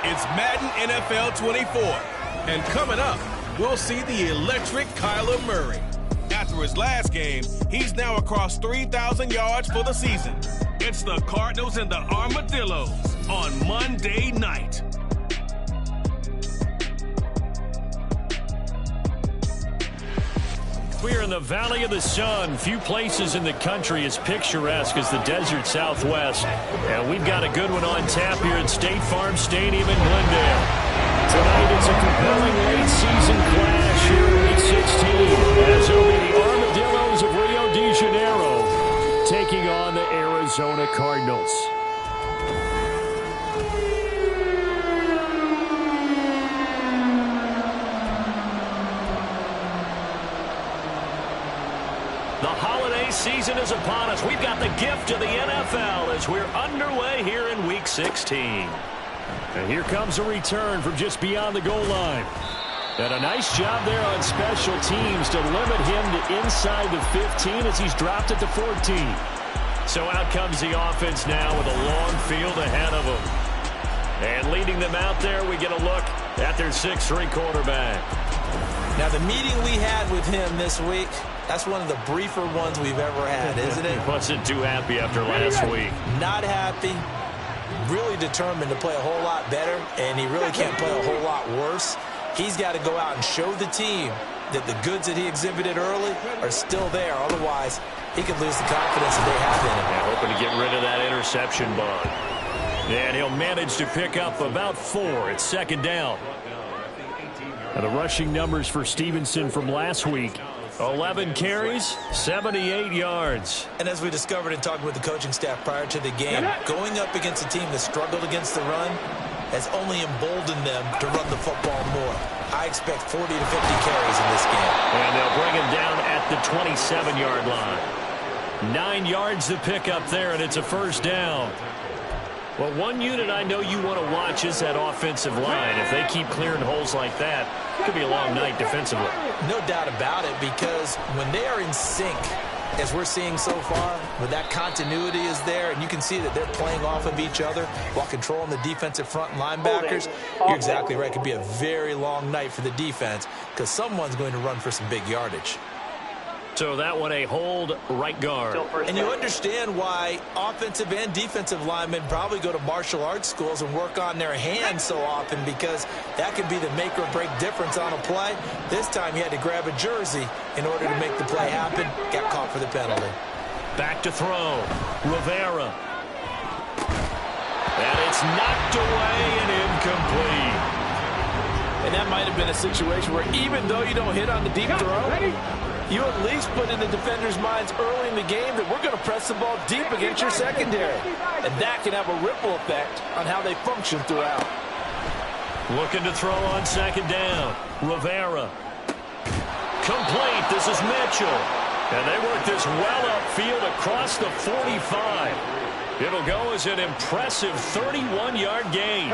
It's Madden NFL 24. And coming up, we'll see the electric Kyler Murray. After his last game, he's now across 3,000 yards for the season. It's the Cardinals and the Armadillos on Monday night. We are in the Valley of the Sun. Few places in the country as picturesque as the desert Southwest. And we've got a good one on tap here at State Farm Stadium in Glendale. Tonight it's a compelling late-season clash here in Week 16 as it'll be the Armadillos of Rio de Janeiro taking on the Arizona Cardinals. The holiday season is upon us. We've got the gift of the NFL as we're underway here in Week 16. And here comes a return from just beyond the goal line. And a nice job there on special teams to limit him to inside the 15 as he's dropped it to 14. So out comes the offense now with a long field ahead of them. And leading them out there, we get a look at their 6'3" quarterback. Now, the meeting we had with him this week, that's one of the briefer ones we've ever had, isn't it? He wasn't too happy after last week. Not happy. Really determined to play a whole lot better, and he really can't play a whole lot worse. He's got to go out and show the team that the goods that he exhibited early are still there. Otherwise, he could lose the confidence that they have in him. Yeah, hoping to get rid of that interception bug. And he'll manage to pick up about 4. It's second down. Now the rushing numbers for Stevenson from last week. 11 carries, 78 yards. And as we discovered in talking with the coaching staff prior to the game, going up against a team that struggled against the run has only emboldened them to run the football more. I expect 40 to 50 carries in this game. And they'll bring him down at the 27-yard line. 9 yards to pick up there, and it's a first down. Well, one unit I know you want to watch is that offensive line. If they keep clearing holes like that, it could be a long night defensively. No doubt about it, because when they are in sync, as we're seeing so far, when that continuity is there, and you can see that they're playing off of each other while controlling the defensive front and linebackers, you're exactly right. It could be a very long night for the defense because someone's going to run for some big yardage. So that one a hold right guard. And you understand why offensive and defensive linemen probably go to martial arts schools and work on their hands so often, because that could be the make or break difference on a play. This time he had to grab a jersey in order to make the play happen. Got caught for the penalty. Back to throw. Rivera. And it's knocked away and incomplete. And that might have been a situation where even though you don't hit on the deep throw, you at least put in the defenders' minds early in the game that we're going to press the ball deep against your secondary. And that can have a ripple effect on how they function throughout. Looking to throw on second down. Rivera. Complete. This is Mitchell. And they work this well upfield across the 45. It'll go as an impressive 31-yard gain.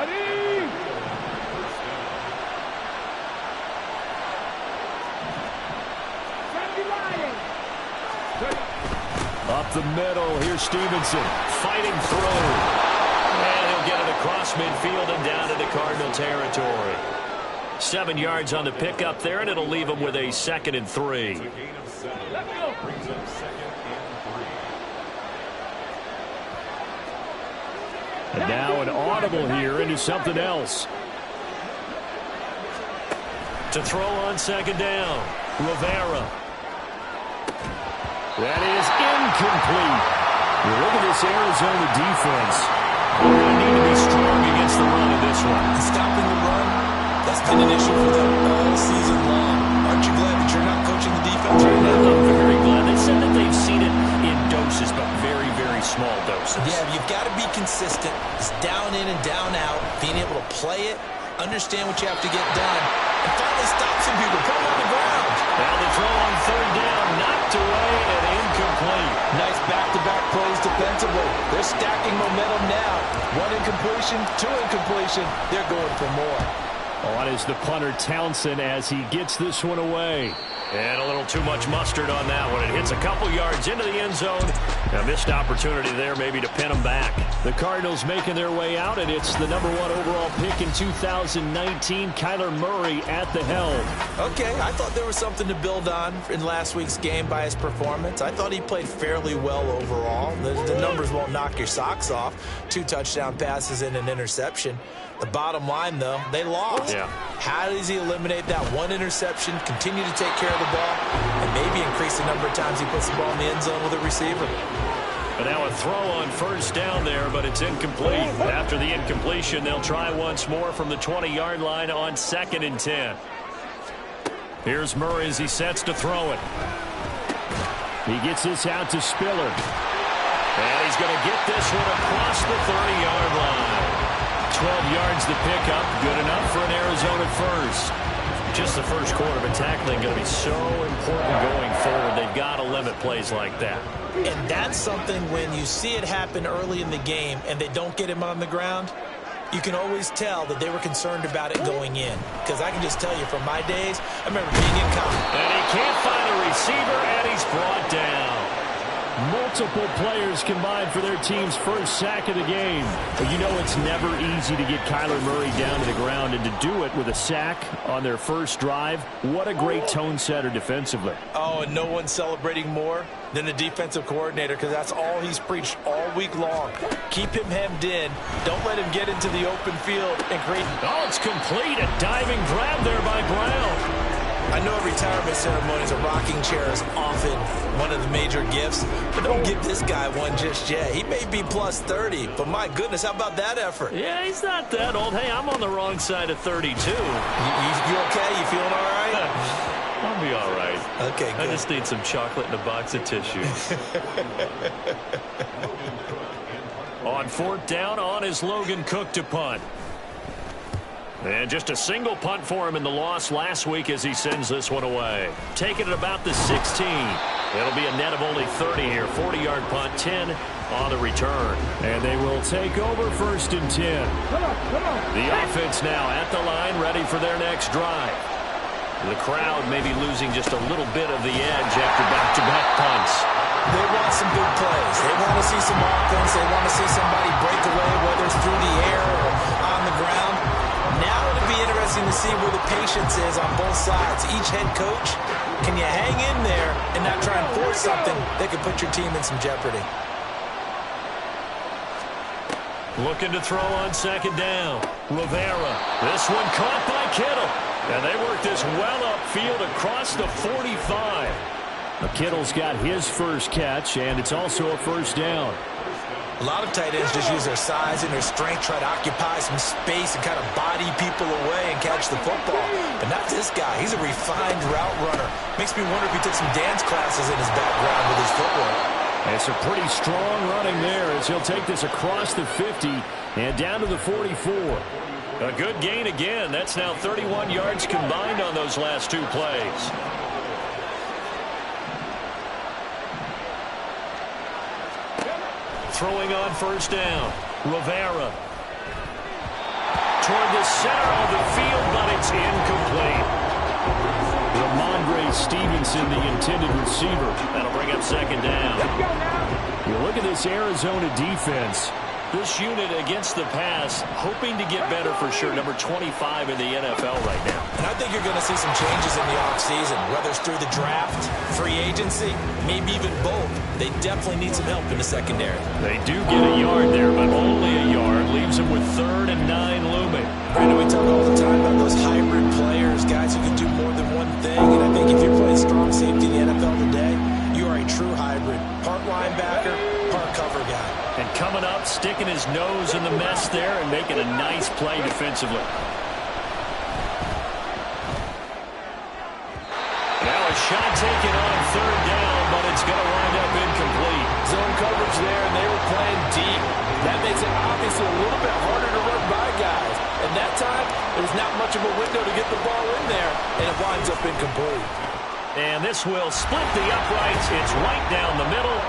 Up the middle, here's Stevenson, fighting through. And he'll get it across midfield and down into Cardinal territory. 7 yards on the pickup there, and it'll leave him with a 2nd and 3. And now an audible here into something else. To throw on second down, Rivera. That is incomplete. Look at this Arizona defense. They're going to need to be strong against the run in this one. Stopping the run, that's been an issue for them all season long. Aren't you glad that you're not coaching the defense right now? I'm very glad. They said that they've seen it in doses, but very, very small doses. Yeah, you've got to be consistent. It's down in and down out, being able to play it, understand what you have to get done, and finally stop some people, put them on the ground. Now the throw on third down, knocked away and incomplete. Nice back-to-back plays defensively. They're stacking momentum now. 1 incompletion, 2 incompletion. They're going for more. On is the punter Townsend as he gets this one away. And a little too much mustard on that one. It hits a couple yards into the end zone. A missed opportunity there maybe to pin them back. The Cardinals making their way out, and it's the #1 overall pick in 2019, Kyler Murray at the helm. Okay, I thought there was something to build on in last week's game by his performance. I thought he played fairly well overall. The numbers won't knock your socks off. 2 touchdown passes and an interception. The bottom line, though, they lost. Yeah. How does he eliminate that one interception, continue to take care of the ball, and maybe increase the number of times he puts the ball in the end zone with a receiver? But now a throw on first down there, but it's incomplete. After the incompletion, they'll try once more from the 20-yard line on 2nd and 10. Here's Murray as he sets to throw it. He gets this out to Spiller. And he's going to get this one across the 30-yard line. 12 yards to pick up. Good enough for an Arizona first. Just the first quarter, but tackling going to be so important going forward. They've got to limit plays like that. And that's something when you see it happen early in the game and they don't get him on the ground, you can always tell that they were concerned about it going in. Because I can just tell you from my days, I remember being in college. And he can't find a receiver, and he's brought down. Multiple players combined for their team's first sack of the game. But you know it's never easy to get Kyler Murray down to the ground, and to do it with a sack on their first drive, what a great tone setter defensively. Oh, and no one's celebrating more than the defensive coordinator, because that's all he's preached all week long. Keep him hemmed in. Don't let him get into the open field and create. Oh, it's complete. A diving grab there by Brown. I know at retirement ceremonies, a rocking chair is often one of the major gifts, but don't give this guy one just yet. He may be plus 30, but my goodness, how about that effort? Yeah, he's not that old. Hey, I'm on the wrong side of 32. You okay? You feeling all right? I'll be all right. Okay, good. I just need some chocolate and a box of tissues. On 4th down, on is Logan Cook to punt. And just a single punt for him in the loss last week as he sends this one away. Taking it about the 16. It'll be a net of only 30 here. 40-yard punt, 10 on the return. And they will take over 1st and 10. The offense now at the line, ready for their next drive. The crowd may be losing just a little bit of the edge after back-to-back punts. They want some big plays. They want to see some offense. They want to see somebody break away, whether it's through the air or on the ground. Now it'll be interesting to see where the patience is on both sides. Each head coach, can you hang in there and not try and force something that could put your team in some jeopardy? Looking to throw on 2nd down. Rivera. This one caught by Kittle. And they work this well upfield across the 45. Kittle's got his first catch, and it's also a 1st down. A lot of tight ends just use their size and their strength, try to occupy some space and kind of body people away and catch the football. But not this guy. He's a refined route runner. Makes me wonder if he took some dance classes in his background with his footwork. And some pretty strong running there as he'll take this across the 50 and down to the 44. A good gain again. That's now 31 yards combined on those last 2 plays. Throwing on 1st down. Rivera. Toward the center of the field, but it's incomplete. Ramondre Stevenson, the intended receiver. That'll bring up 2nd down. You look at this Arizona defense. This unit against the pass, hoping to get better for sure. Number 25 in the NFL right now. And I think you're going to see some changes in the offseason, whether it's through the draft, free agency, maybe even both. They definitely need some help in the secondary. They do get a yard there, but only a yard. Leaves them with 3rd and 9 looming. Brandon, we talk all the time about those hybrid players, guys who can do more than one thing. And I think if you're playing strong safety in the NFL today, you are a true hybrid. Part linebacker, part cover guy. And coming up, sticking his nose in the mess there and making a nice play defensively. Now a shot taken on 3rd down, but it's going to wind up incomplete. Zone coverage there, and they were playing deep. That makes it obviously a little bit harder to run by guys. And that time, there's not much of a window to get the ball in there, and it winds up incomplete. And this will split the uprights. It's right down the middle.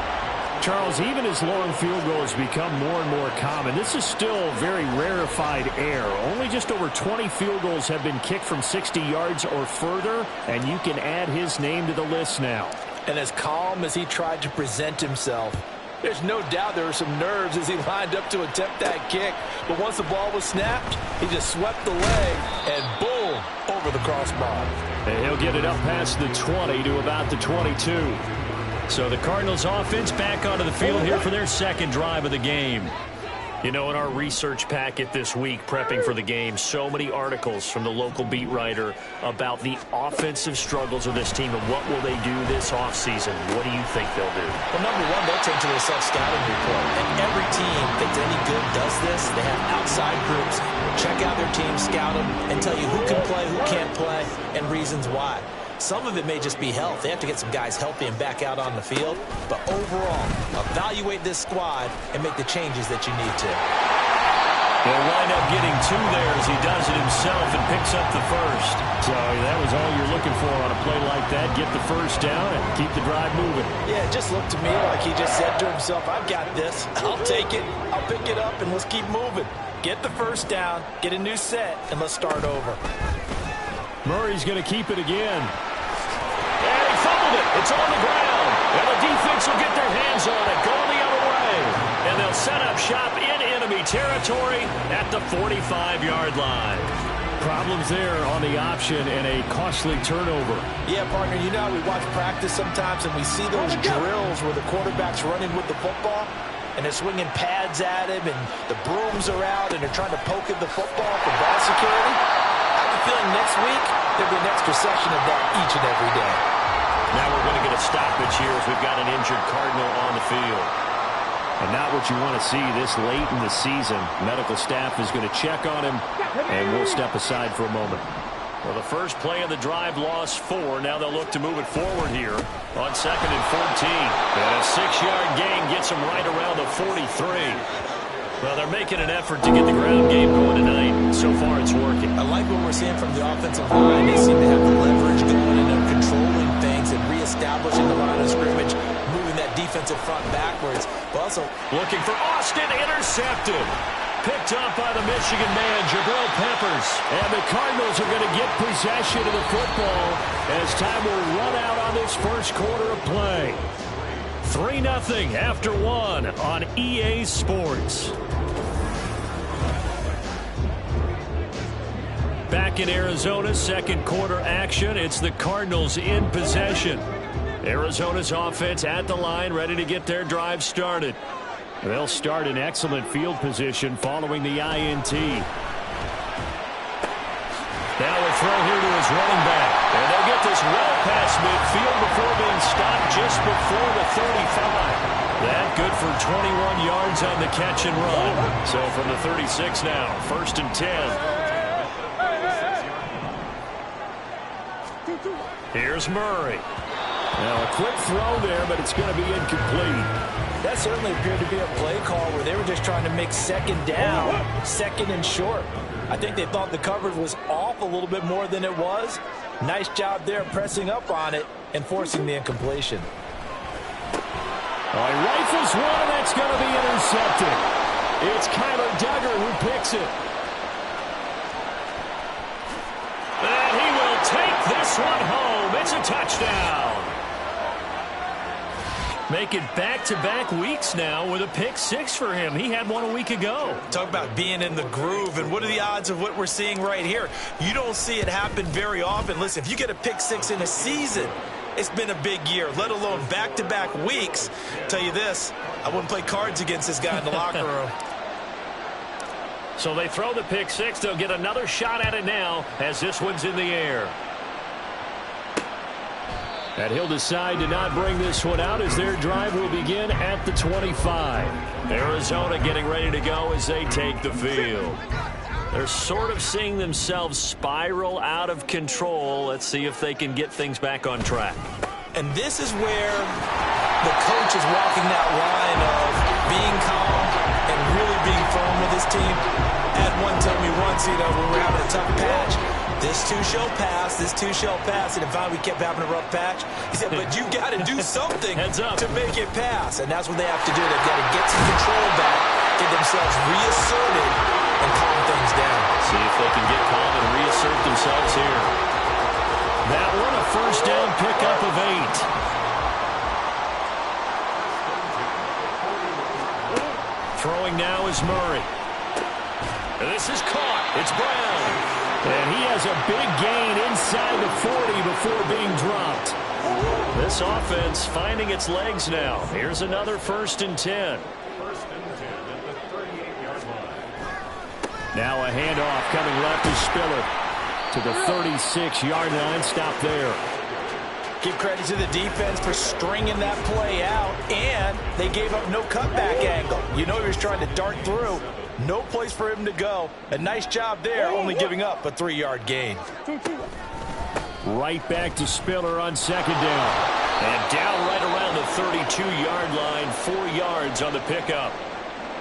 Charles, even as long field goals become more and more common, this is still very rarefied air. Only just over 20 field goals have been kicked from 60 yards or further, and you can add his name to the list now. And as calm as he tried to present himself, there's no doubt there were some nerves as he lined up to attempt that kick. But once the ball was snapped, he just swept the leg and boom, over the crossbar. And he'll get it up past the 20 to about the 22. So the Cardinals offense back onto the field here for their second drive of the game. You know, in our research packet this week, prepping for the game, so many articles from the local beat writer about the offensive struggles of this team and what will they do this offseason. What do you think they'll do? Well, number one, they'll take to their self-scouting report. And every team that's any good does this. They have outside groups, check out their team, scout them, and tell you who can play, who can't play, and reasons why. Some of it may just be health. They have to get some guys healthy and back out on the field. But overall, evaluate this squad and make the changes that you need to. He'll wind up getting two there as he does it himself and picks up the first. So that was all you're looking for on a play like that. Get the first down and keep the drive moving. Yeah, it just looked to me like he just said to himself, I've got this. I'll take it. I'll pick it up, and let's keep moving. Get the first down, get a new set, and let's start over. Murray's going to keep it again. And he fumbled it. It's on the ground. And the defense will get their hands on it. Going the other way. And they'll set up shop in enemy territory at the 45-yard line. Problems there on the option and a costly turnover. Yeah, partner, you know how we watch practice sometimes and we see those drills where the quarterback's running with the football and they're swinging pads at him and the brooms are out and they're trying to poke at the football for ball security. I have a feeling next week there'll be an extra session of that each and every day. Now we're going to get a stoppage here as we've got an injured Cardinal on the field. And not what you want to see this late in the season. Medical staff is going to check on him, and we'll step aside for a moment. Well, the first play of the drive lost 4. Now they'll look to move it forward here on 2nd and 14. And a 6-yard gain gets them right around the 43. Well, they're making an effort to get the ground game going tonight. So far, it's working. I like what we're seeing from the offensive line. They seem to have the leverage going and they're controlling things and reestablishing the line of scrimmage, moving that defensive front backwards. But also looking for Austin, intercepted. Picked up by the Michigan man, Jabril Peppers. And the Cardinals are going to get possession of the football as time will run out on this first quarter of play. 3-0 after 1 on EA Sports. Back in Arizona, second quarter action. It's the Cardinals in possession. Arizona's offense at the line, ready to get their drive started. They'll start in excellent field position following the INT. Now a throw here to his running back. And they'll get this well past midfield before being stopped just before the 35. That good for 21 yards on the catch and run. So from the 36 now, 1st and 10. Here's Murray. Now a quick throw there, but it's going to be incomplete. That certainly appeared to be a play call where they were just trying to make second down, second and short. I think they thought the coverage was off a little bit more than it was. Nice job there pressing up on it and forcing the incompletion. He rifles one, and that's going to be intercepted. It's Kyler Duggar who picks it. And he will take this one home. It's a touchdown. Making back-to-back weeks now with a pick 6 for him. He had one a week ago. Talk about being in the groove, and what are the odds of what we're seeing right here? You don't see it happen very often. Listen, if you get a pick 6 in a season, it's been a big year, let alone back-to-back weeks. Tell you this, I wouldn't play cards against this guy in the locker room. So they throw the pick 6. They'll get another shot at it now as this one's in the air. And he'll decide to not bring this one out as their drive will begin at the 25. Arizona getting ready to go as they take the field. They're sort of seeing themselves spiral out of control. Let's see if they can get things back on track. And this is where the coach is walking that line of being calm and really being firm with his team. Ed one told me once, when we were having a tough patch, This too shall pass. This too shall pass. And finally, we kept having a rough patch. He said, but you got to do something to make it pass. And that's what they have to do. They've got to get some control back, get themselves reasserted, and calm things down. See if they can get calm and reassert themselves here. That one, a first down pickup of 8. Throwing now is Murray. This is caught. It's Brown. And he has a big gain inside the 40 before being dropped. This offense finding its legs now. Here's another 1st and 10. Now a handoff coming left to Spiller to the 36-yard line. Stop there. Give credit to the defense for stringing that play out, and they gave up no cutback angle. You know he was trying to dart through. No place for him to go. A nice job there, only giving up a 3-yard gain. Right back to Spiller on 2nd down. And down right around the 32-yard line, 4 yards on the pickup.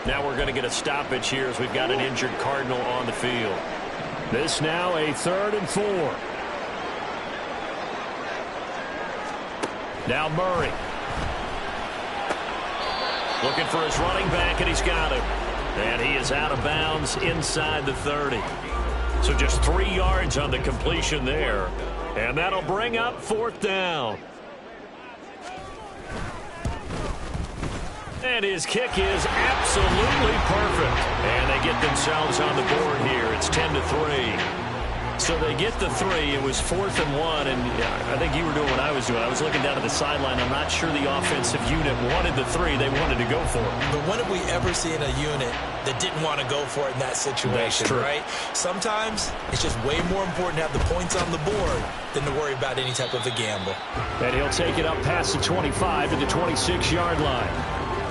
Now we're going to get a stoppage here as we've got an injured Cardinal on the field. This now a 3rd and 4. Now Murray. Looking for his running back, and he's got him. And he is out of bounds inside the 30. So just 3 yards on the completion there. And that'll bring up 4th down. And his kick is absolutely perfect. And they get themselves on the board here. It's 10-3. So they get the 3. It was 4th and 1, and I think you were doing what I was doing. I was looking down at the sideline. I'm not sure the offensive unit wanted the 3. They wanted to go for it. But when have we ever seen a unit that didn't want to go for it in that situation, right? Sometimes it's just way more important to have the points on the board than to worry about any type of a gamble. And he'll take it up past the 25 to the 26-yard line.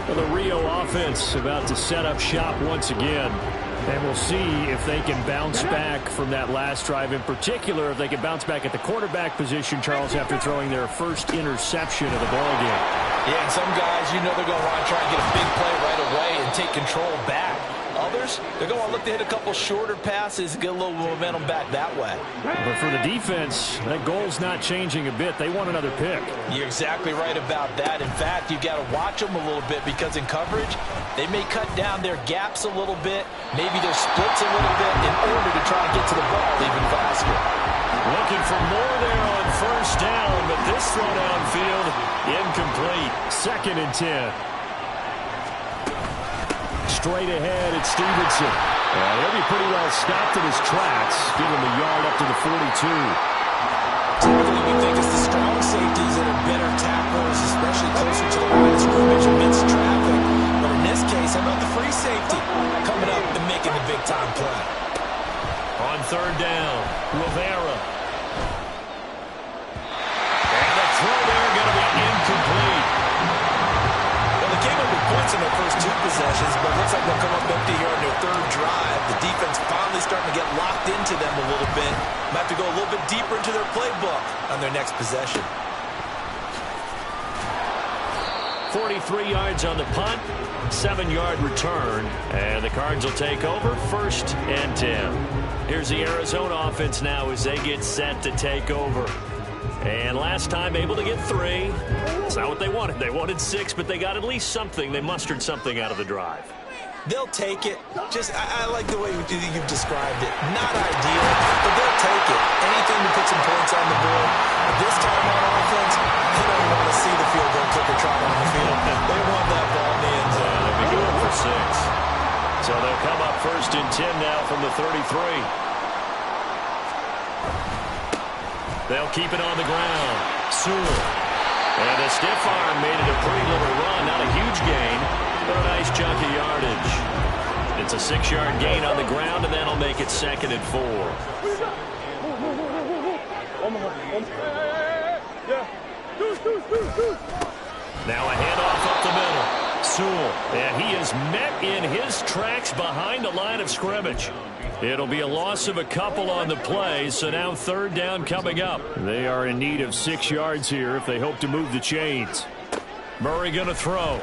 Well, the Rio offense about to set up shop once again. And we'll see if they can bounce back from that last drive. In particular, if they can bounce back at the quarterback position, Charles, after throwing their first interception of the ballgame. Yeah, and some guys, you know they're going to want to try and get a big play right away and take control back. Others, they're going to look to hit a couple shorter passes and get a little momentum back that way. But for the defense, that goal's not changing a bit. They want another pick. You're exactly right about that. In fact, you've got to watch them a little bit because in coverage, they may cut down their gaps a little bit, maybe their splits a little bit in order to try and get to the ball even faster. Looking for more there on 1st down, but this throw downfield incomplete. 2nd and 10. Straight ahead, it's Stevenson. He'll be pretty well stopped in his tracks. Give him a yard up to the 42. Typically, we think it's the strong safeties that are better tacklers, especially closer to the line of scrimmage amidst traffic. But in this case, how about the free safety coming up and making the big-time play? On 3rd down, Rivera. And the throw there going to be incomplete. Well, they came up with points in their first 2 possessions, but it looks like they'll come up empty here on their 3rd drive. The defense finally starting to get locked into them a little bit. Might have to go a little bit deeper into their playbook on their next possession. 43 yards on the punt, 7-yard return, and the Cards will take over 1st and 10. Here's the Arizona offense now as they get set to take over. And last time able to get 3. It's not what they wanted. They wanted 6, but they got at least something. They mustered something out of the drive. They'll take it. I like the way you've described it. Not ideal, but they'll take it. Anything to put some points on the board. But this time on offense, they don't want to see the field goal kicker trot on the field. They want that ball in the end zone. They'll be going for 6. So they'll come up 1st and 10 now from the 33. They'll keep it on the ground. Sewell. And the stiff arm made it a pretty little run. Not a huge gain, but a nice chunk of yardage. It's a 6-yard gain on the ground, and that'll make it 2nd and 4. Now a handoff up the middle. Sewell. And he is met in his tracks behind the line of scrimmage. It'll be a loss of a couple on the play, so now 3rd down coming up. They are in need of 6 yards here if they hope to move the chains. Murray going to throw.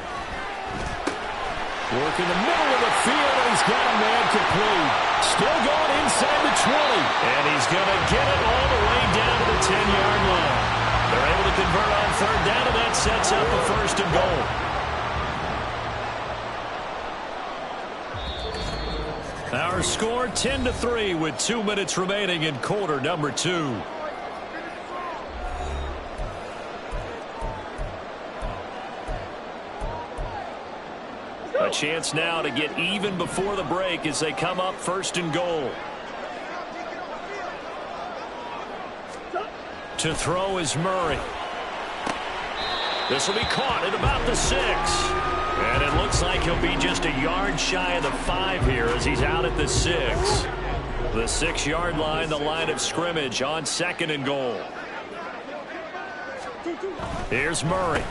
Working the middle of the field, and he's got a man complete. Still going inside the 20. And he's going to get it all the way down to the 10-yard line. They're able to convert on third down, and that sets up a first and goal. Our score 10-3 with 2 minutes remaining in quarter number 2. A chance now to get even before the break as they come up first and goal. To throw is Murray. This will be caught at about the 6. And it looks like he'll be just a yard shy of the 5 here as he's out at the 6. The 6-yard line, the line of scrimmage on second and goal. Here's Murray.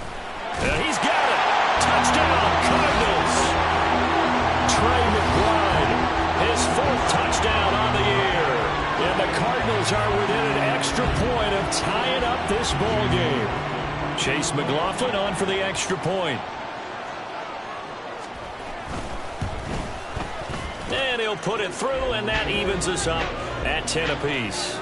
And he's got it. Touchdown, Cardinals. Trey McBride, his 4th touchdown on the year. And the Cardinals are within an extra point of tying up this ball game. Chase McLaughlin on for the extra point. And he'll put it through, and that evens us up at 10 apiece.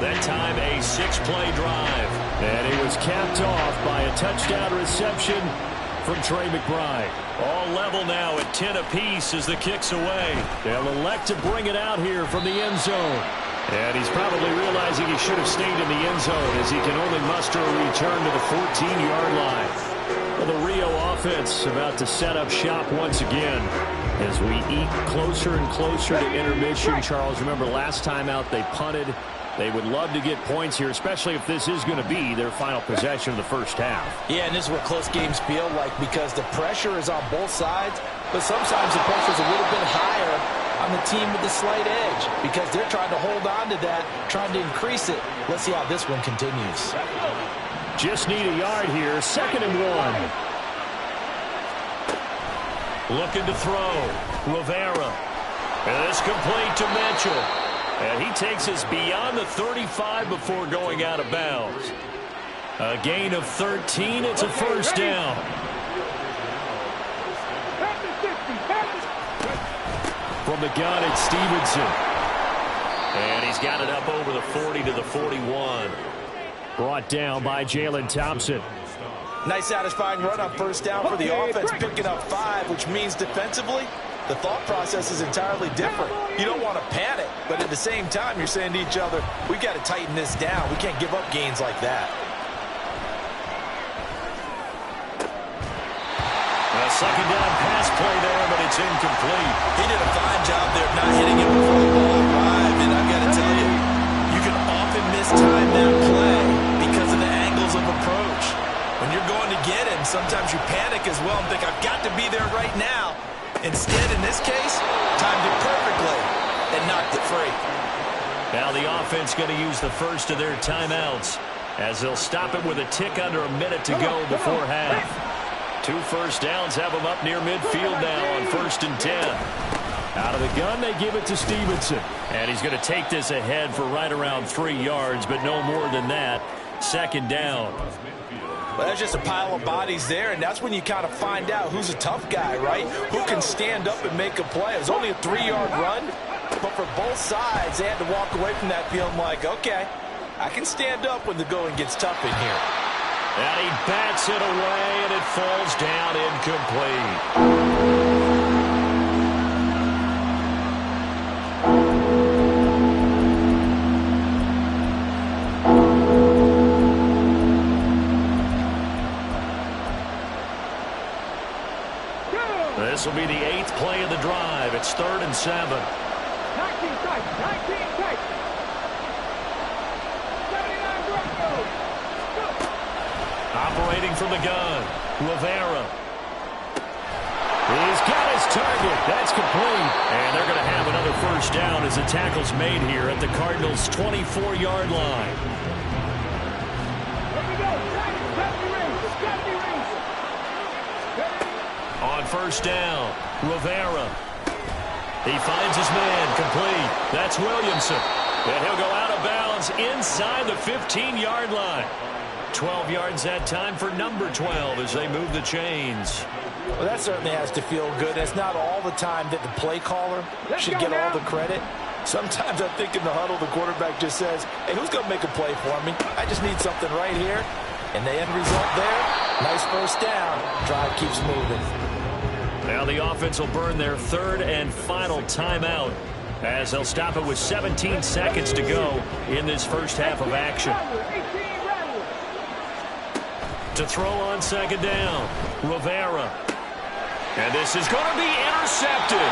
That time a 6-play drive. And it was capped off by a touchdown reception from Trey McBride. All level now at 10 apiece as the kick's away. They'll elect to bring it out here from the end zone. And he's probably realizing he should have stayed in the end zone as he can only muster a return to the 14-yard line. Well, the Rio offense about to set up shop once again as we eat closer and closer to intermission. Charles, remember last time out they punted. They would love to get points here, especially if this is going to be their final possession of the first half. Yeah, and this is what close games feel like because the pressure is on both sides, but sometimes the pressure is a little bit higher on the team with the slight edge because they're trying to hold on to that, trying to increase it. Let's see how this one continues. Just need a yard here. 2nd and 1. Looking to throw. Rivera. And it's complete to Mitchell. And he takes us beyond the 35 before going out of bounds. A gain of 13. It's a first down. From the gun, it's Stevenson. And he's got it up over the 40 to the 41. Brought down by Jalen Thompson. Nice satisfying run on first down for the offense, picking up 5, which means defensively, the thought process is entirely different. You don't want to panic, but at the same time, you're saying to each other, we got to tighten this down. We can't give up gains like that. A second down pass play there, but it's incomplete. He did a fine job there of not hitting it before the ball arrived, and I've got to tell you, you can often mistime that play because of the angles of approach. When you're going to get him, sometimes you panic as well and think, I've got to be there right now. Instead, in this case, timed it perfectly and knocked it free. Now the offense going to use the first of their timeouts as they'll stop it with a tick under a minute to go before half. 2 first downs have them up near midfield now on 1st and 10. Out of the gun, they give it to Stevenson. And he's going to take this ahead for right around 3 yards, but no more than that. 2nd down. Well, there's just a pile of bodies there, and that's when you kind of find out who's a tough guy, right? Who can stand up and make a play. It was only a 3-yard run, but for both sides, they had to walk away from that feeling like, okay, I can stand up when the going gets tough in here. And he bats it away, and it falls down incomplete. This will be the 8th play of the drive. It's 3rd and 7. 19 tight, 19 tight. 79 Broncos. Operating from the gun, Rivera. He's got his target. That's complete. And they're going to have another first down as the tackle's made here at the Cardinals' 24-yard line. Here we go. On first down, Rivera. He finds his man, complete. That's Williamson. And he'll go out of bounds inside the 15-yard line. 12 yards that time for number 12 as they move the chains. Well, that certainly has to feel good. It's not all the time that the play caller should get all the credit. Sometimes I think in the huddle, the quarterback just says, hey, who's going to make a play for me? I just need something right here. And the end result there, nice first down. Drive keeps moving. Now the offense will burn their third and final timeout as they'll stop it with 17 seconds to go in this first half of action. To throw on second down, Rivera. And this is going to be intercepted.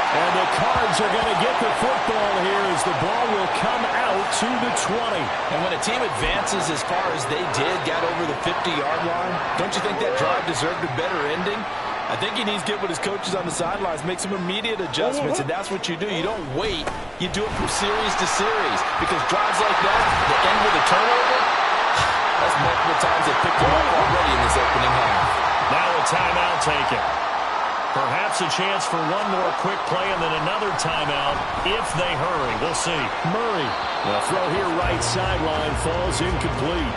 And the Cards are going to get the football here as the ball will come out to the 20. And when a team advances as far as they did, got over the 50-yard line, don't you think that drive deserved a better ending? I think he needs to get with his coaches on the sidelines, make some immediate adjustments, and that's what you do. You don't wait. You do it from series to series because drives like that, the end with a turnover, that's multiple times they picked him up already in this opening half. Now a timeout taken. Perhaps a chance for one more quick play and then another timeout if they hurry. We'll see. Murray, the throw here right sideline falls incomplete.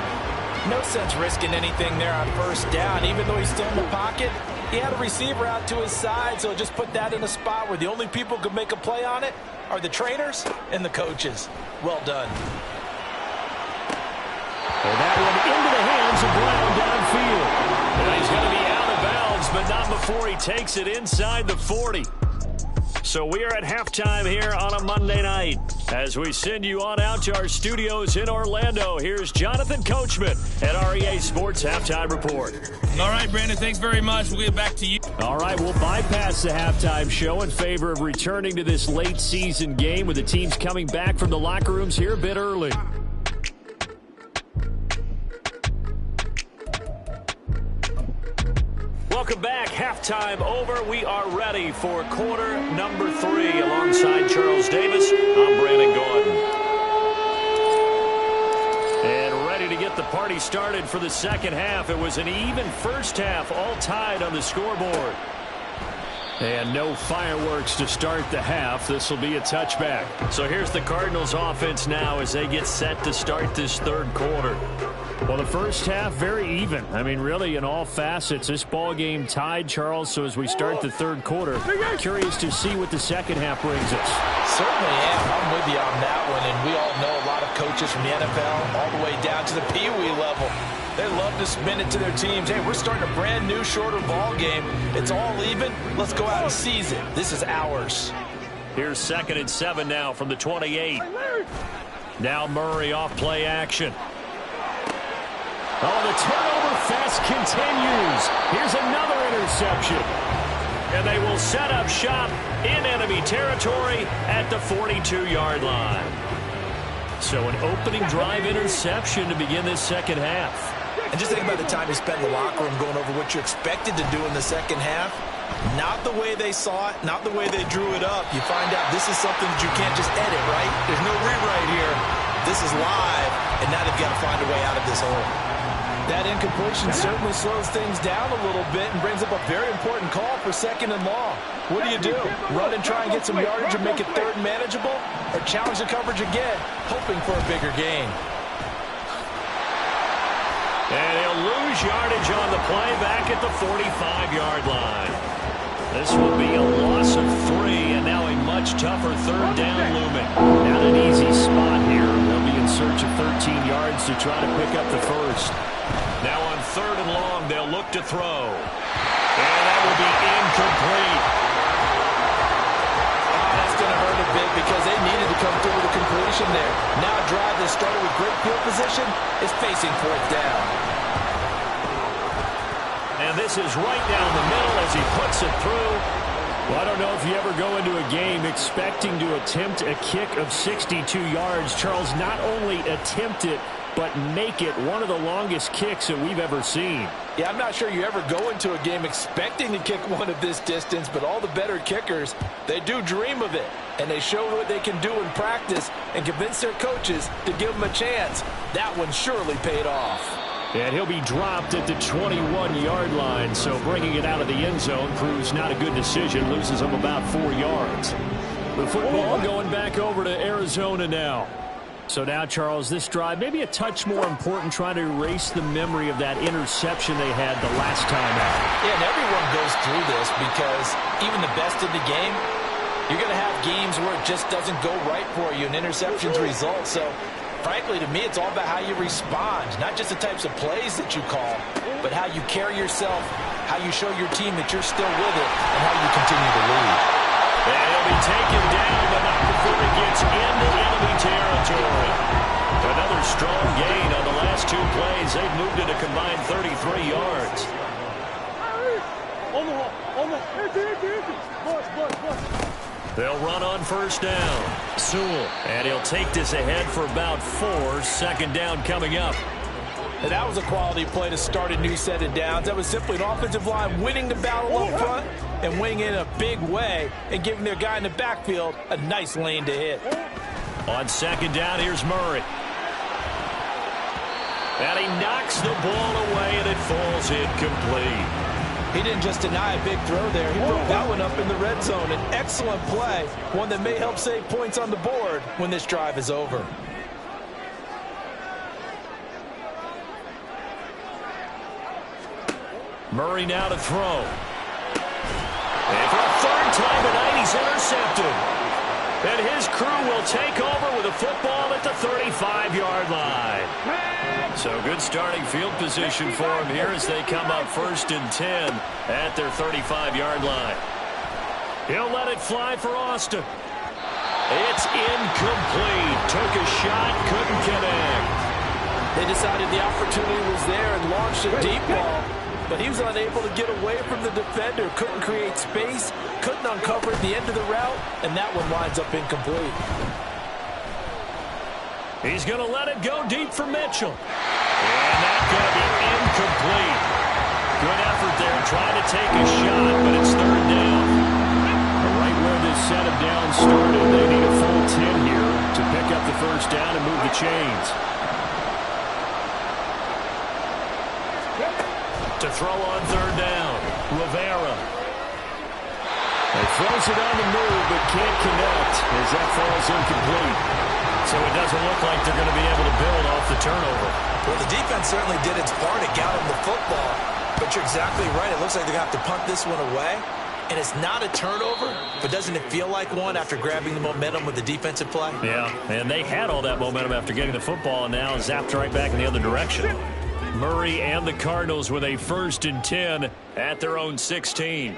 No sense risking anything there on first down. Even though he's still in the pocket, he had a receiver out to his side, so just put that in a spot where the only people who could make a play on it are the trainers and the coaches. Well done. And that one into the hands of Brown downfield. And he's going to be out of bounds, but not before he takes it inside the 40. So we are at halftime here on a Monday night. As we send you on out to our studios in Orlando, here's Jonathan Coachman at REA Sports Halftime Report. All right, Brandon, thanks very much. We'll get back to you. All right, we'll bypass the halftime show in favor of returning to this late season game with the teams coming back from the locker rooms here a bit early. Welcome back. Halftime over. We are ready for quarter number 3. Alongside Charles Davis, I'm Brandon Gordon. And ready to get the party started for the second half. It was an even first half, all tied on the scoreboard. And no fireworks to start the half. This will be a touchback. So here's the Cardinals offense now as they get set to start this third quarter. Well, the first half, very even. I mean, really, in all facets, this ball game tied, Charles. So as we start the third quarter, curious to see what the second half brings us. Certainly am. I'm with you on that one. And we all know a lot of coaches from the NFL all the way down to the Pee-wee level. They love to spin it to their teams. Hey, we're starting a brand new, shorter ball game. It's all even. Let's go out and seize it. This is ours. Here's 2nd and 7 now from the 28. Now Murray off play action. Oh, the turnover fest continues. Here's another interception. And they will set up shop in enemy territory at the 42-yard line. So an opening drive interception to begin this second half. And just think about the time you spent in the locker room going over what you expected to do in the second half. Not the way they saw it, not the way they drew it up. You find out this is something that you can't just edit, right? There's no rewrite here. This is live, and now they've got to find a way out of this hole. That incompletion certainly slows things down a little bit and brings up a very important call for 2nd and long. What do? Run and try and get some yardage and make it third and manageable? Or challenge the coverage again, hoping for a bigger gain? And he'll lose yardage on the play back at the 45-yard line. This will be a loss of 3, and now a much tougher third down looming. Not an easy spot here. They'll be in search of 13 yards to try to pick up the first. Now on 3rd and long, they'll look to throw. And that will be incomplete. That's going to hurt a bit because they needed to come through with a completion there. Now a drive that started with great field position is facing 4th down. And this is right down the middle as he puts it through. Well, I don't know if you ever go into a game expecting to attempt a kick of 62 yards. Charles, not only attempt it, but make it one of the longest kicks that we've ever seen. Yeah, I'm not sure you ever go into a game expecting to kick one of this distance, but all the better kickers, they do dream of it. And they show what they can do in practice and convince their coaches to give them a chance. That one surely paid off. And he'll be dropped at the 21-yard line, so bringing it out of the end zone proves not a good decision, loses him about 4 yards. The football going back over to Arizona now. So now, Charles, this drive, maybe a touch more important, trying to erase the memory of that interception they had the last time out. Yeah, and everyone goes through this because even the best in the game, you're going to have games where it just doesn't go right for you and interceptions result. So, frankly, to me, it's all about how you respond, not just the types of plays that you call, but how you carry yourself, how you show your team that you're still with it, and how you continue to lead. And he'll be taken down, but not before he gets into enemy territory. Another strong gain on the last two plays. They've moved it a combined 33 yards. They'll run on first down. Sewell, and he'll take this ahead for about 4. Second down coming up. And that was a quality play to start a new set of downs. That was simply an offensive line winning the battle up front and winning in a big way and giving their guy in the backfield a nice lane to hit. On second down, here's Murray. And he knocks the ball away, and it falls incomplete. He didn't just deny a big throw there. He broke that one up in the red zone. An excellent play, one that may help save points on the board when this drive is over. Murray now to throw. And for a third time tonight, he's intercepted. And his crew will take over with a football at the 35-yard line. So good starting field position for him here as they come up 1st and 10 at their 35-yard line. He'll let it fly for Austin. It's incomplete. Took a shot, couldn't connect. They decided the opportunity was there and launched a deep ball. But he was unable to get away from the defender, couldn't create space, couldn't uncover at the end of the route, and that one winds up incomplete. He's going to let it go deep for Mitchell. And that's going to be incomplete. Good effort there, trying to take a shot, but it's third down. Right where this set of downs started, they need a full 10 here to pick up the first down and move the chains. To throw on third down, Rivera. He throws it on the move, but can't connect as that falls incomplete. So it doesn't look like they're going to be able to build off the turnover. Well, the defense certainly did its part to get him the football, but you're exactly right. It looks like they're going to have to punt this one away, and it's not a turnover, but doesn't it feel like one after grabbing the momentum with the defensive play? Yeah, and they had all that momentum after getting the football, and now zapped right back in the other direction. Murray and the Cardinals with a 1st and 10 at their own 16.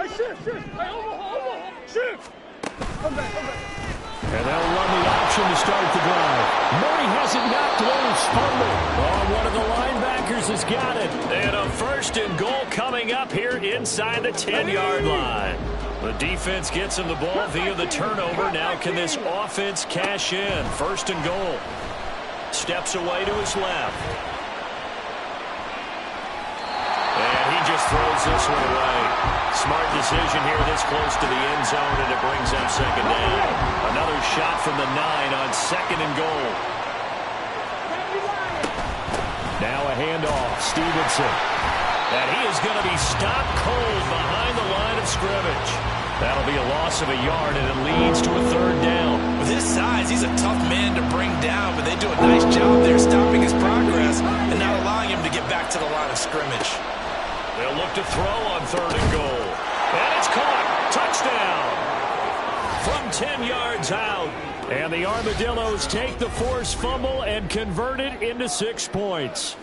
And they'll run the option to start the drive. Murray has it knocked loose. Fumble. Oh, one of the linebackers has got it. And a 1st and goal coming up here inside the 10-yard line. The defense gets him the ball via the turnover. Now can this offense cash in? 1st and goal. Steps away to his left. And he just throws this one away. Smart decision here this close to the end zone, and it brings up second down. Another shot from the 9 on 2nd and goal. Now a handoff. Stevenson. And he is going to be stopped cold behind the line of scrimmage. That'll be a loss of a yard, and it leads to a third down. With his size, he's a tough man to bring down, but they do a nice job there stopping his progress and not allowing him to get back to the line of scrimmage. They'll look to throw on 3rd and goal. And it's caught. Touchdown. From 10 yards out. And the Armadillos take the forced fumble and convert it into 6 points.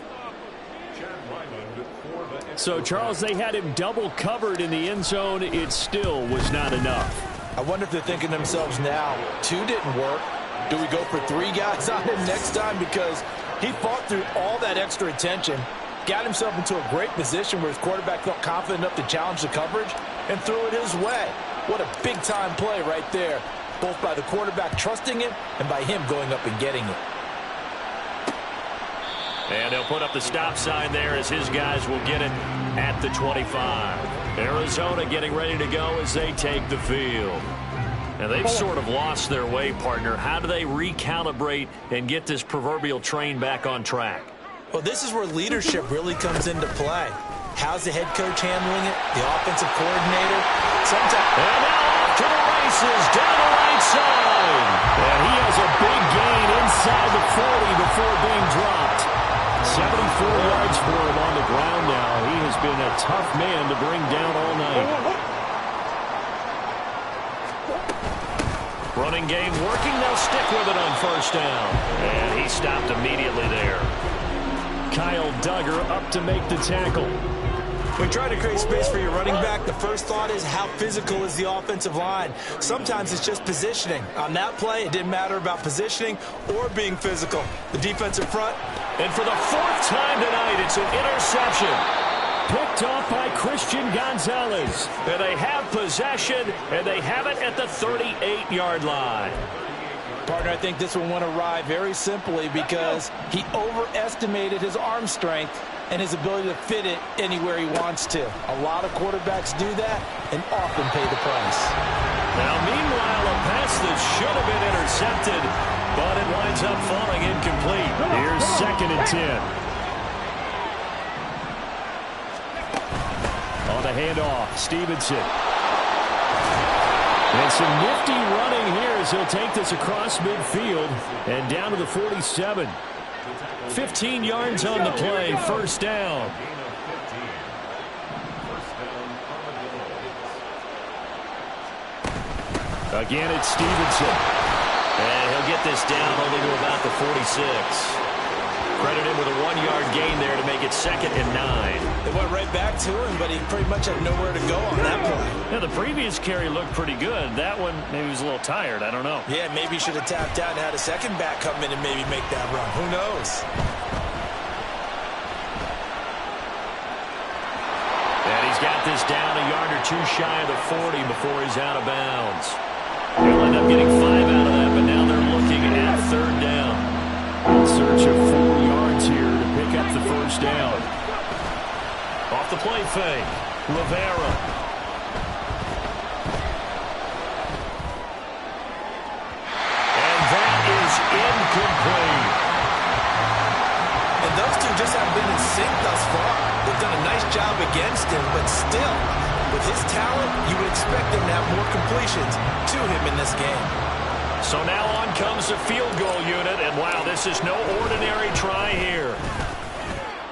So, Charles, they had him double covered in the end zone. It still was not enough. I wonder if they're thinking to themselves now, 2 didn't work. Do we go for 3 guys on him next time? Because he fought through all that extra attention, got himself into a great position where his quarterback felt confident enough to challenge the coverage and threw it his way. What a big-time play right there, both by the quarterback trusting it and by him going up and getting it. And they'll put up the stop sign there as his guys will get it at the 25. Arizona getting ready to go as they take the field. And they've sort of lost their way, partner. How do they recalibrate and get this proverbial train back on track? Well, this is where leadership really comes into play. How's the head coach handling it? The offensive coordinator? Sometimes. And now off to the races down the right side. And he has a big gain inside the 40 before being dropped. 74 yards for him on the ground now. He has been a tough man to bring down all night. Running game working. They'll stick with it on first down. And he stopped immediately there. Kyle Duggar up to make the tackle. When trying to create space for your running back, the first thought is how physical is the offensive line. Sometimes it's just positioning. On that play, it didn't matter about positioning or being physical. The defensive front. And for the fourth time tonight, it's an interception. Picked off by Christian Gonzalez. And they have possession, and they have it at the 38-yard line. Partner, I think this one went awry very simply because he overestimated his arm strength and his ability to fit it anywhere he wants to. A lot of quarterbacks do that and often pay the price. Now, meanwhile, a pass that should have been intercepted, but it winds up falling incomplete. Here's 2nd and 10. On the handoff, Stevenson. And some nifty running here as he'll take this across midfield and down to the 47. 15 yards on the play, first down. Again, it's Stevenson. And he'll get this down only to about the 46. Credit him with a 1-yard gain there to make it 2nd and 9. They went right back to him, but he pretty much had nowhere to go on that play. Yeah, the previous carry looked pretty good. That one, maybe he was a little tired. I don't know. Yeah, maybe he should have tapped out and had a second back come in and maybe make that run. Who knows? And he's got this down a yard or two shy of the 40 before he's out of bounds. They'll end up getting 5 out of that, but now they're looking at 3rd down. In search of 4 yards here to pick up the first down. Off the play fake, Rivera. And that is incomplete. And those two just haven't been in sync thus far. They've done a nice job against him, but still, with his talent, you would expect them to have more completions to him in this game. So now on comes the field goal unit, and wow, this is no ordinary try here.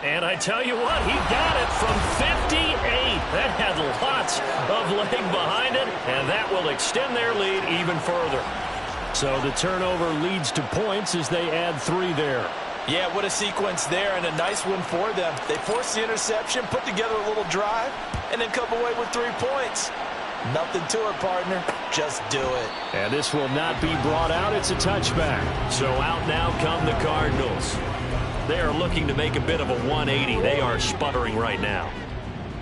And I tell you what, he got it from 58. That had lots of leg behind it, and that will extend their lead even further. So the turnover leads to points as they add 3 there. Yeah, what a sequence there, and a nice one for them. They forced the interception, put together a little drive, and then come away with 3 points. Nothing to it, partner. Just do it. And this will not be brought out. It's a touchback. So out now come the Cardinals. They are looking to make a bit of a 180. They are sputtering right now.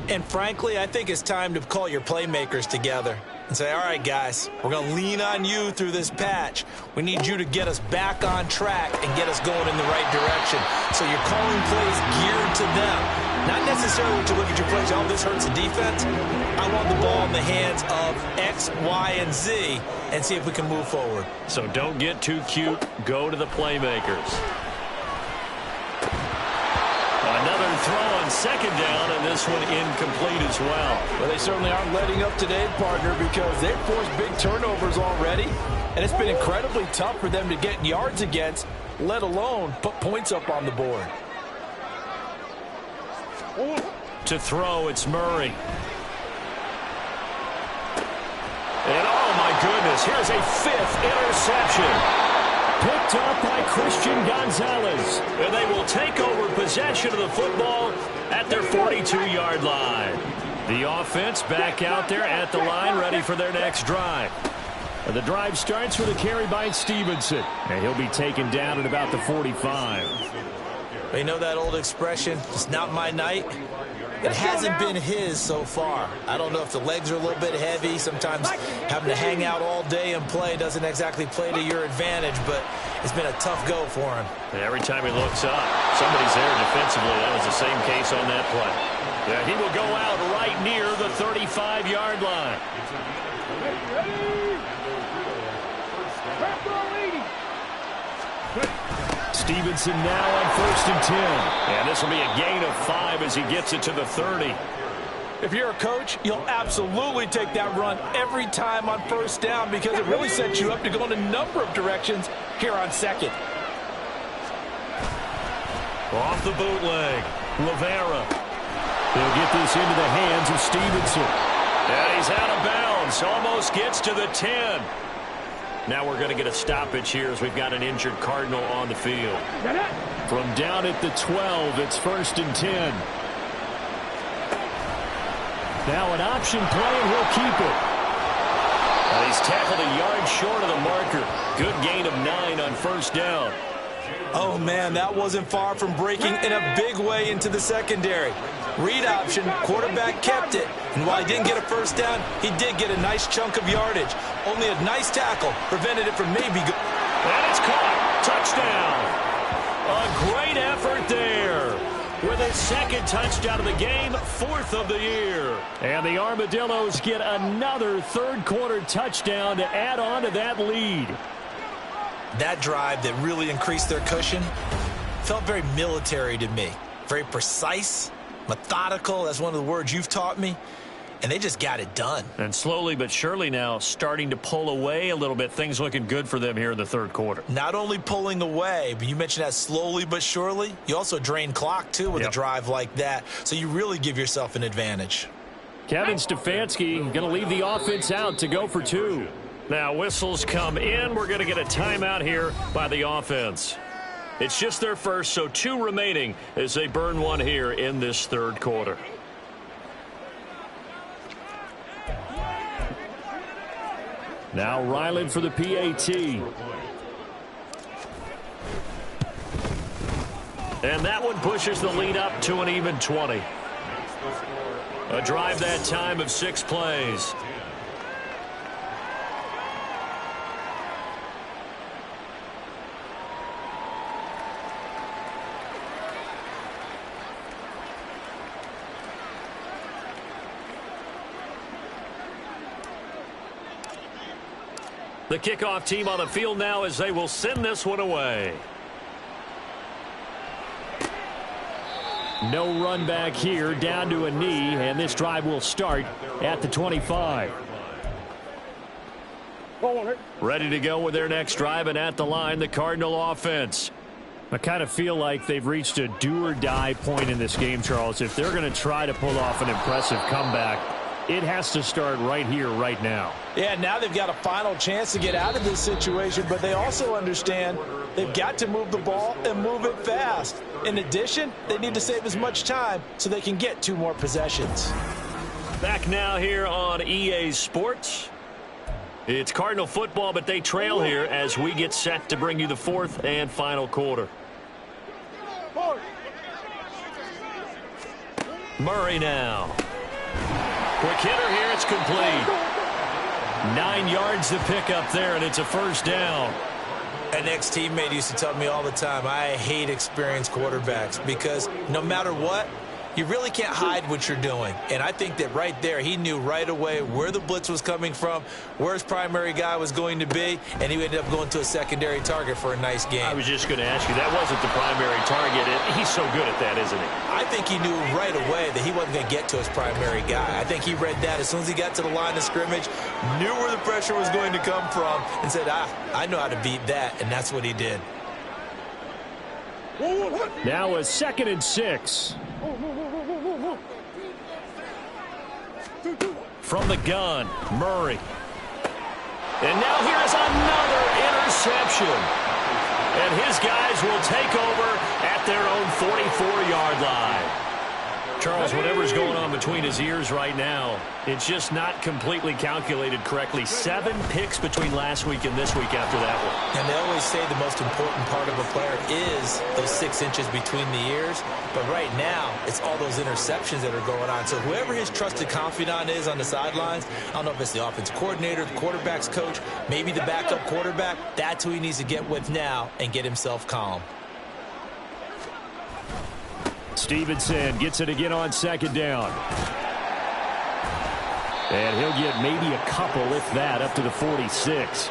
And frankly, I think it's time to call your playmakers together and say, all right, guys, we're going to lean on you through this patch. We need you to get us back on track and get us going in the right direction. So you're calling plays geared to them. Not necessarily to look at your plays, oh, this hurts the defense. I want the ball in the hands of X, Y, and Z and see if we can move forward. So don't get too cute. Go to the playmakers. Another throw on 2nd down, and this one incomplete as well. Well, they certainly aren't letting up today, partner, because they've forced big turnovers already, and it's been incredibly tough for them to get yards against, let alone put points up on the board. To throw, it's Murray. And oh my goodness, here's a 5th interception. Picked up by Christian Gonzalez. And they will take over possession of the football at their 42-yard line. The offense back out there at the line, ready for their next drive. And the drive starts with a carry by Stevenson. And he'll be taken down at about the 45. You know that old expression, it's not my night? It hasn't been his so far. I don't know if the legs are a little bit heavy. Sometimes having to hang out all day and play doesn't exactly play to your advantage, but it's been a tough go for him. And every time he looks up, somebody's there defensively. That was the same case on that play. Yeah, he will go out right near the 35-yard line. Stevenson now on 1st and 10. And this will be a gain of 5 as he gets it to the 30. If you're a coach, you'll absolutely take that run every time on 1st down because it really sets you up to go in a number of directions here on 2nd. Off the bootleg, Rivera. They'll get this into the hands of Stevenson. And he's out of bounds, almost gets to the 10. Now we're going to get a stoppage here as we've got an injured Cardinal on the field. From down at the 12, it's 1st and 10. Now an option play, and he'll keep it. He's tackled a yard short of the marker. Good gain of 9 on 1st down. Oh, man, that wasn't far from breaking in a big way into the secondary. Read option, quarterback kept it, and while he didn't get a 1st down, he did get a nice chunk of yardage. Only a nice tackle prevented it from maybe go. And it's caught. Touchdown. A great effort there. With his 2nd touchdown of the game, 4th of the year. And the Armadillos get another 3rd quarter touchdown to add on to that lead. That drive that really increased their cushion felt very military to me. Very precise, methodical, that's one of the words you've taught me. And they just got it done. And slowly but surely now starting to pull away a little bit. Things looking good for them here in the 3rd quarter. Not only pulling away, but you mentioned that slowly but surely. You also drain clock, too, with a drive like that. So you really give yourself an advantage. Kevin Stefanski going to leave the offense out to go for 2. Now whistles come in. We're going to get a timeout here by the offense. It's just their first, so 2 remaining as they burn one here in this 3rd quarter. Now Ryland for the PAT. And that one pushes the lead up to an even 20. A drive that time of 6 plays. The kickoff team on the field now as they will send this one away. No run back here, down to a knee, and this drive will start at the 25. Ready to go with their next drive, and at the line, the Cardinal offense. I kind of feel like they've reached a do-or-die point in this game, Charles. If they're going to try to pull off an impressive comeback, it has to start right here, right now. Yeah, now they've got a final chance to get out of this situation, but they also understand they've got to move the ball and move it fast. In addition, they need to save as much time so they can get 2 more possessions. Back now here on EA Sports. It's Cardinal football, but they trail here as we get set to bring you the 4th and final quarter. Murray now. Quick hitter here, it's complete. 9 yards to pick up there, and it's a 1st down. An ex-teammate used to tell me all the time, I hate experienced quarterbacks because no matter what, you really can't hide what you're doing. And I think that right there, he knew right away where the blitz was coming from, where his primary guy was going to be, and he ended up going to a secondary target for a nice game. I was just going to ask you, that wasn't the primary target. He's so good at that, isn't he? I think he knew right away that he wasn't going to get to his primary guy. I think he read that as soon as he got to the line of scrimmage, knew where the pressure was going to come from, and said, I know how to beat that, and that's what he did. Now a 2nd and 6. From the gun, Murray. And now here's another interception. And his guys will take over at their own 44-yard line. Charles, whatever's going on between his ears right now, it's just not completely calculated correctly. 7 picks between last week and this week after that one. And they always say the most important part of a player is those 6 inches between the ears. But right now, it's all those interceptions that are going on. So whoever his trusted confidant is on the sidelines, I don't know if it's the offensive coordinator, the quarterback's coach, maybe the backup quarterback, that's who he needs to get with now and get himself calm. Stevenson gets it again on 2nd down. And he'll get maybe a couple, if that, up to the 46.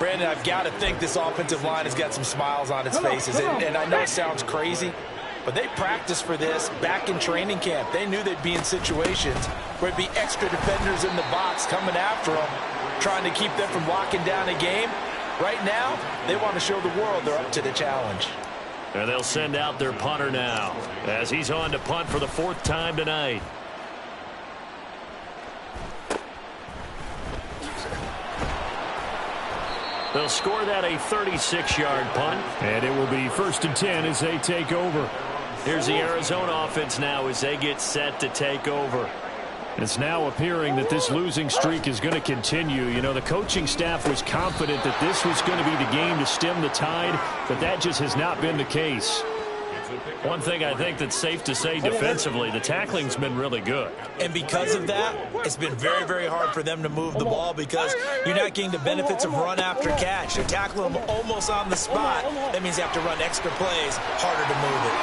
Brandon, I've got to think this offensive line has got some smiles on its faces. And I know it sounds crazy, but they practiced for this back in training camp. They knew they'd be in situations where there'd be extra defenders in the box coming after them, trying to keep them from locking down a game. Right now, they want to show the world they're up to the challenge. And they'll send out their punter now as he's on to punt for the 4th time tonight. They'll score that a 36-yard punt, and it will be 1st and 10 as they take over. Here's the Arizona offense now as they get set to take over. It's now appearing that this losing streak is going to continue. You know, the coaching staff was confident that this was going to be the game to stem the tide, but that just has not been the case. One thing I think that's safe to say defensively, the tackling's been really good. And because of that, it's been very, very hard for them to move the ball because you're not getting the benefits of run after catch. You're tackling them almost on the spot. That means you have to run extra plays, harder to move it.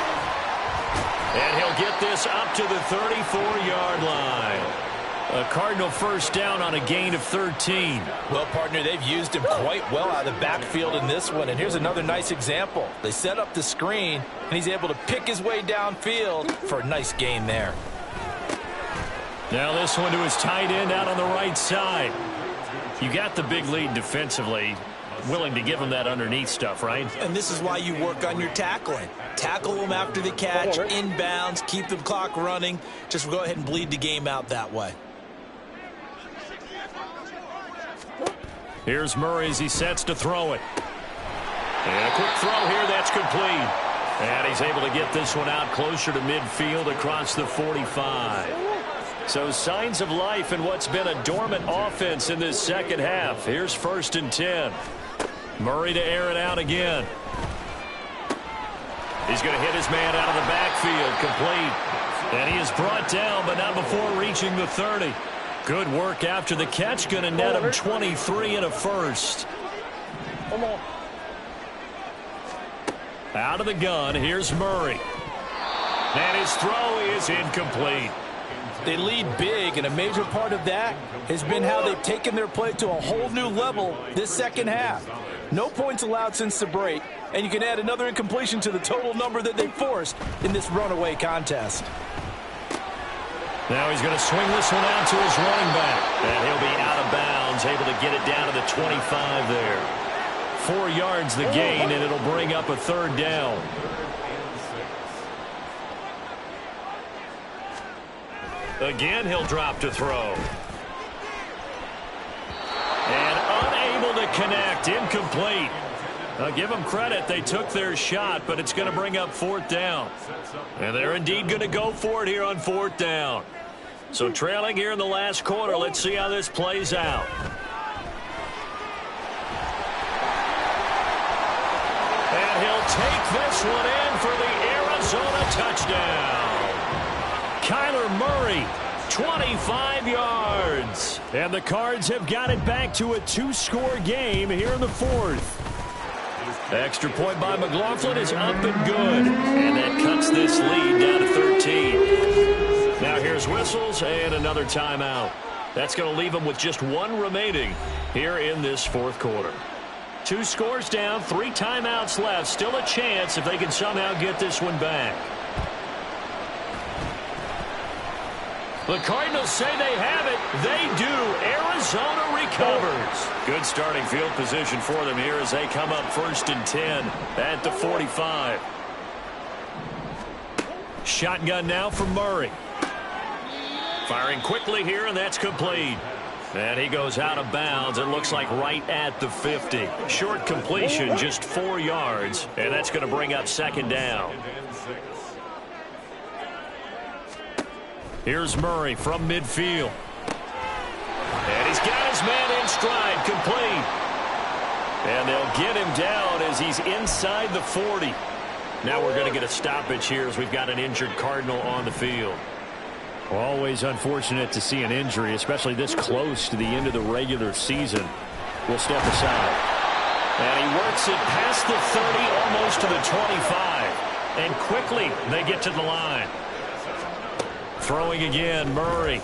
And he'll get this up to the 34-yard line. A Cardinal first down on a gain of 13. Well, partner, they've used him quite well out of the backfield in this one. And here's another nice example. They set up the screen, and he's able to pick his way downfield for a nice gain there. Now this one to his tight end out on the right side. You got the big lead defensively. Willing to give him that underneath stuff, right? And this is why you work on your tackling. Tackle them after the catch, inbounds, keep the clock running. Just go ahead and bleed the game out that way. Here's Murray as he sets to throw it. And a quick throw here, that's complete. And he's able to get this one out closer to midfield across the 45. So signs of life in what's been a dormant offense in this second half. Here's 1st and 10. Murray to air it out again. He's going to hit his man out of the backfield, complete. And he is brought down, but not before reaching the 30. Good work after the catch, going to net him 23 and a first. Out of the gun, here's Murray. And his throw is incomplete. They lead big, and a major part of that has been how they've taken their play to a whole new level this second half. No points allowed since the break, and you can add another incompletion to the total number that they forced in this runaway contest. Now he's going to swing this one out to his running back. And he'll be out of bounds, able to get it down to the 25 there. 4 yards the gain, and it'll bring up a 3rd down. Again, he'll drop to throw. And unable to connect, incomplete. I'll give them credit, they took their shot, but it's going to bring up 4th down. And they're indeed going to go for it here on 4th down. So trailing here in the last quarter, let's see how this plays out. And he'll take this one in for the Arizona touchdown. Kyler Murray, 25 yards. And the Cards have got it back to a 2-score game here in the 4th. Extra point by McLaughlin is up and good. And that cuts this lead down to 13. Now here's whistles and another timeout. That's going to leave them with just 1 remaining here in this 4th quarter. 2 scores down, 3 timeouts left. Still a chance if they can somehow get this one back. The Cardinals say they have it. They do. Arizona recovers. Good starting field position for them here as they come up 1st and 10 at the 45. Shotgun now for Murray. Firing quickly here, and that's complete. And he goes out of bounds. It looks like right at the 50. Short completion, just 4 yards, and that's going to bring up 2nd down. Here's Murray from midfield. And he's got his man in stride, complete. And they'll get him down as he's inside the 40. Now we're going to get a stoppage here as we've got an injured Cardinal on the field. Always unfortunate to see an injury, especially this close to the end of the regular season. We'll step aside. And he works it past the 30, almost to the 25. And quickly they get to the line. Throwing again, Murray.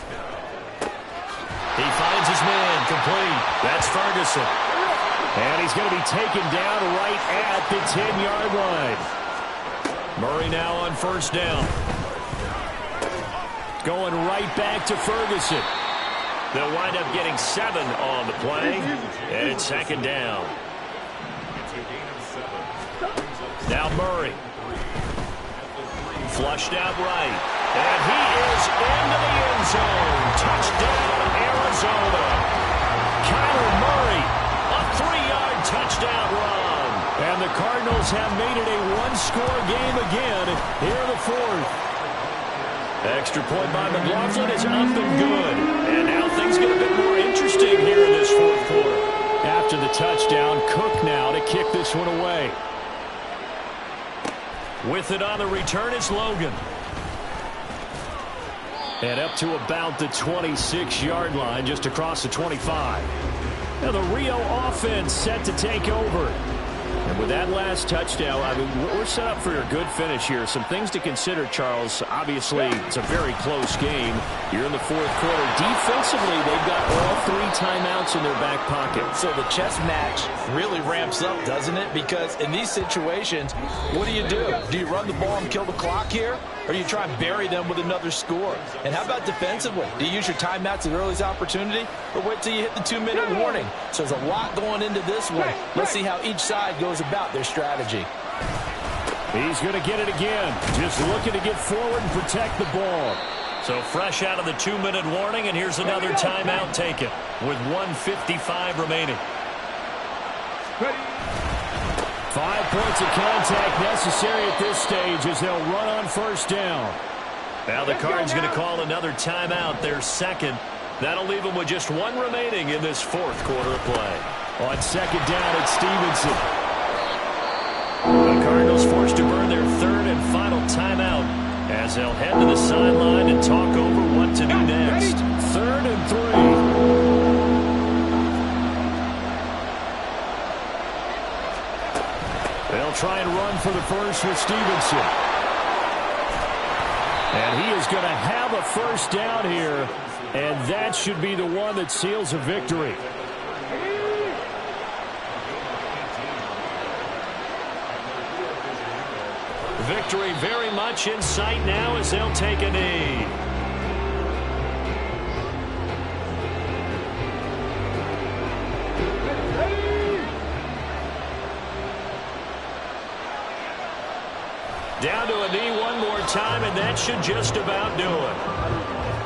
He finds his man, complete. That's Ferguson. And he's going to be taken down right at the 10-yard line. Murray now on first down. Going right back to Ferguson. They'll wind up getting 7 on the play, and it's second down. Now Murray. Flushed out right. And he is into the end zone. Touchdown, Arizona. Kyler Murray, a 3-yard touchdown run. And the Cardinals have made it a one-score game again here in the fourth. Extra point by McLaughlin is up and good. And now things get a bit more interesting here in this fourth quarter. After the touchdown, Cook now to kick this one away. With it on the return, it's Logan. And up to about the 26-yard line, just across the 25. Now the Rio offense set to take over. And with that last touchdown, I mean, we're set up for a good finish here. Some things to consider, Charles. Obviously, it's a very close game. You're in the fourth quarter. Defensively, they've got all 3 timeouts in their back pocket. So the chess match really ramps up, doesn't it? Because in these situations, what do? Do you run the ball and kill the clock here? Or do you try and bury them with another score? And how about defensively? Do you use your timeouts at earliest opportunity? Or wait till you hit the 2-minute warning? So there's a lot going into this one. Let's see how each side goes about their strategy. He's going to get it again. Just looking to get forward and protect the ball. So fresh out of the 2-minute warning, and here's another timeout taken with 1:55 remaining. 5 points of contact necessary at this stage as they'll run on first down. Now the Cards going to call another timeout, their second. That'll leave them with just 1 remaining in this fourth quarter of play. On second down, it's Stevenson. The Cardinals forced to burn their 3rd and final timeout as they'll head to the sideline and talk over what to do next. 3rd and 3. They'll try and run for the first with Stevenson. And he is going to have a first down here, and that should be the one that seals a victory. Victory very much in sight now as they'll take a knee. Down to a knee one more time, and that should just about do it.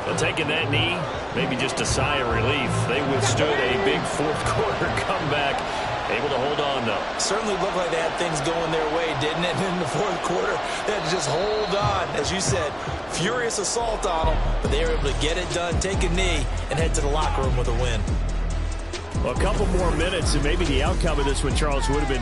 Well, taking that knee, maybe just a sigh of relief. They withstood a big fourth quarter comeback. Able to hold on, though. Certainly looked like they had things going their way, didn't it? In the fourth quarter, they had to just hold on. As you said, furious assault on them, but they were able to get it done, take a knee, and head to the locker room with a win. Well, a couple more minutes, and maybe the outcome of this one, Charles, would have been